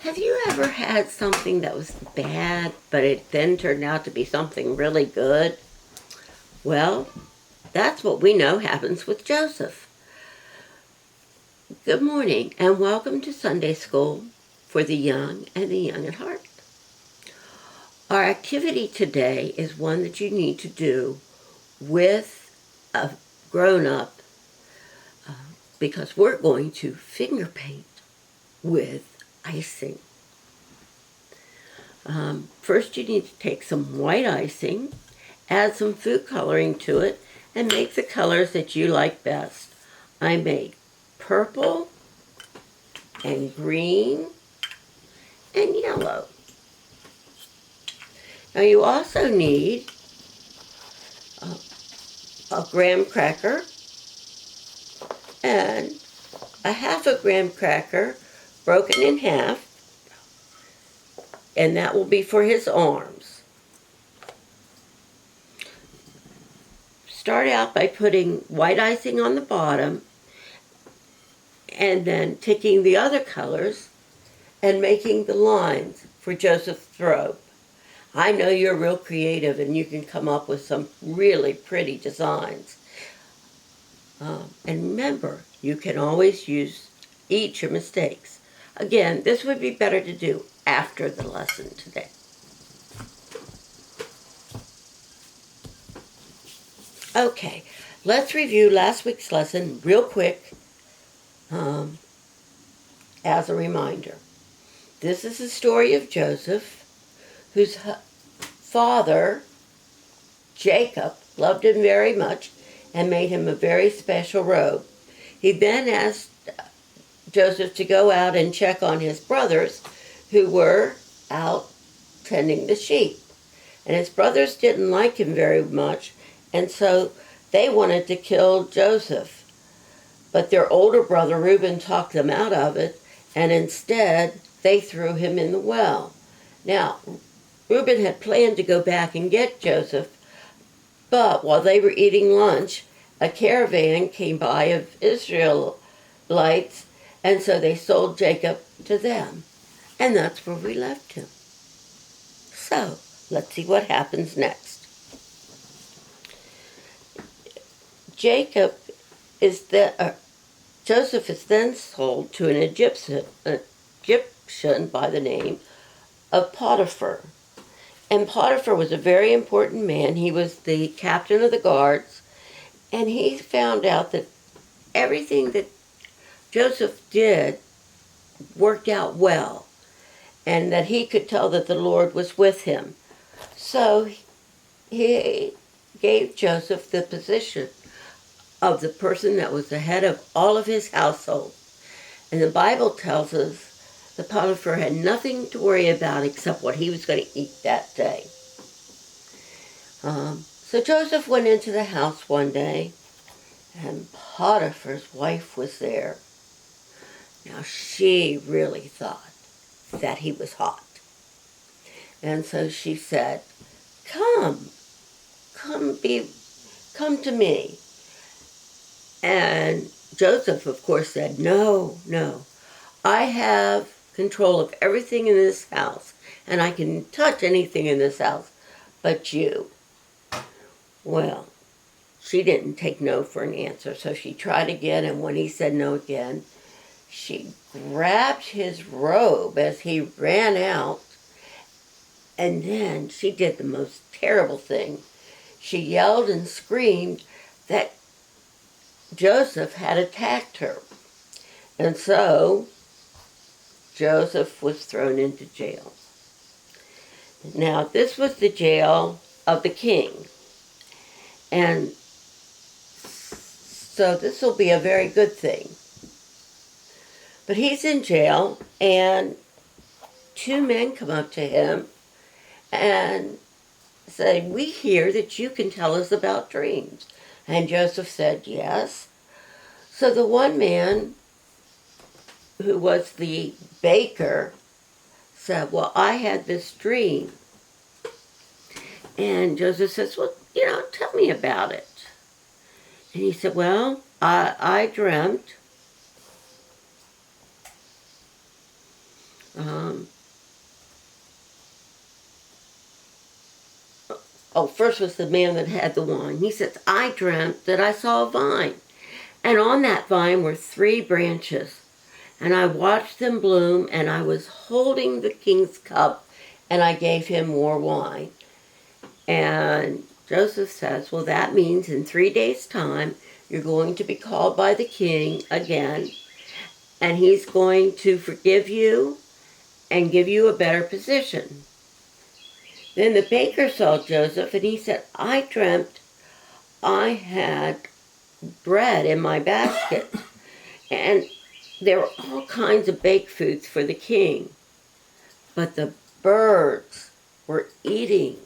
Have you ever had something that was bad, but it then turned out to be something really good? Well, that's what we know happens with Joseph. Good morning, and welcome to Sunday School for the Young and the Young at Heart. Our activity today is one that you need to do with a grown-up because we're going to finger paint with icing. First, you need to take some white icing, add some food coloring to it, and make the colors that you like best. I made purple and green and yellow. Now you also need a graham cracker and a half a graham cracker broken in half, and that will be for his arms. Start out by putting white icing on the bottom and then taking the other colors and making the lines for Joseph's robe. I know you're real creative and you can come up with some really pretty designs. And remember, you can always eat your mistakes. Again, this would be better to do after the lesson today. Okay, let's review last week's lesson real quick as a reminder. This is the story of Joseph, whose father, Jacob, loved him very much and made him a very special robe. He then asked Joseph to go out and check on his brothers who were out tending the sheep. And his brothers didn't like him very much, and so they wanted to kill Joseph. But their older brother, Reuben, talked them out of it, and instead they threw him in the well. Now, Reuben had planned to go back and get Joseph, but while they were eating lunch, a caravan came by of Israelites, and so they sold Jacob to them. And that's where we left him. So, let's see what happens next. Joseph is then sold to an Egyptian by the name of Potiphar. And Potiphar was a very important man. He was the captain of the guards, and he found out that everything that Joseph did worked out well, and that he could tell that the Lord was with him. So he gave Joseph the position of the person that was the head of all of his household. And the Bible tells us that Potiphar had nothing to worry about except what he was going to eat that day. So Joseph went into the house one day, and Potiphar's wife was there. Now she really thought that he was hot. And so she said, come to me. And Joseph, of course, said, no, I have control of everything in this house, and I can touch anything in this house but you. Well, she didn't take no for an answer, so she tried again, and when he said no again, she grabbed his robe as he ran out, and then she did the most terrible thing. She yelled and screamed that Joseph had attacked her. And so Joseph was thrown into jail. Now, this was the jail of the king. And so this will be a very good thing. But he's in jail, and two men come up to him and say, we hear that you can tell us about dreams. And Joseph said, yes. So the one man, who was the baker, said, well, I had this dream. And Joseph says, well, tell me about it. And he said, well, I dreamt Um, First was the man that had the wine. He says, I dreamt that I saw a vine, and on that vine were 3 branches, and I watched them bloom, and I was holding the king's cup, and I gave him more wine. And Joseph says, well, that means in 3 days' time, you're going to be called by the king again, and he's going to forgive you and give you a better position. Then the baker saw Joseph, and he said, I dreamt I had bread in my basket, and there were all kinds of baked foods for the king, but the birds were eating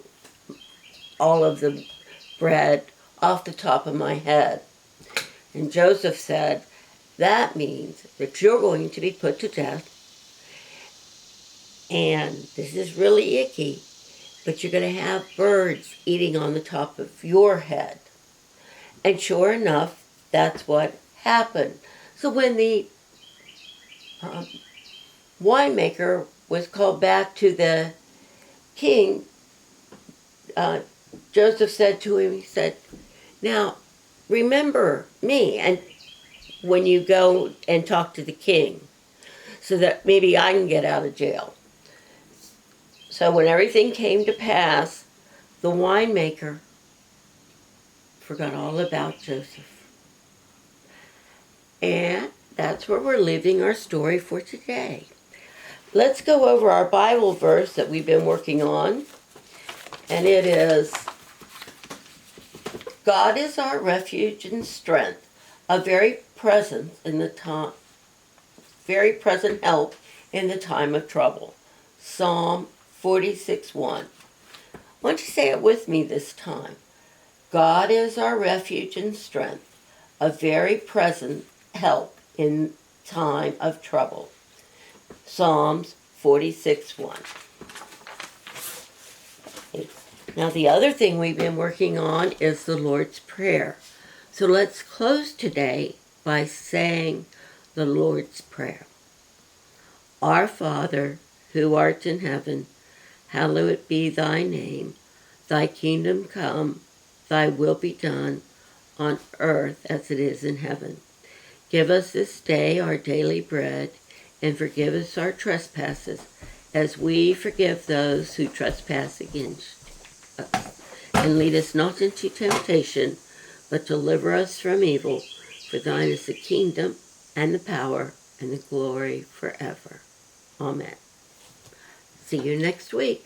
all of the bread off the top of my head. And Joseph said, that means that you're going to be put to death, and this is really icky, but you're going to have birds eating on the top of your head. And sure enough, that's what happened. So when the winemaker was called back to the king, Joseph said to him, he said, now, remember me and when you go and talk to the king, so that maybe I can get out of jail. So when everything came to pass, the winemaker forgot all about Joseph. And that's where we're leaving our story for today. Let's go over our Bible verse that we've been working on. And it is, God is our refuge and strength, a very present help in the time of trouble. Psalm 46:1. Why don't you say it with me this time? God is our refuge and strength, a very present help in time of trouble. Psalms 46:1. Now the other thing we've been working on is the Lord's Prayer. So let's close today by saying the Lord's Prayer. Our Father, who art in heaven, hallowed be thy name. Thy kingdom come, thy will be done, on earth as it is in heaven. Give us this day our daily bread, and forgive us our trespasses, as we forgive those who trespass against us. And lead us not into temptation, but deliver us from evil. For thine is the kingdom, and the power, and the glory forever. Amen. See you next week.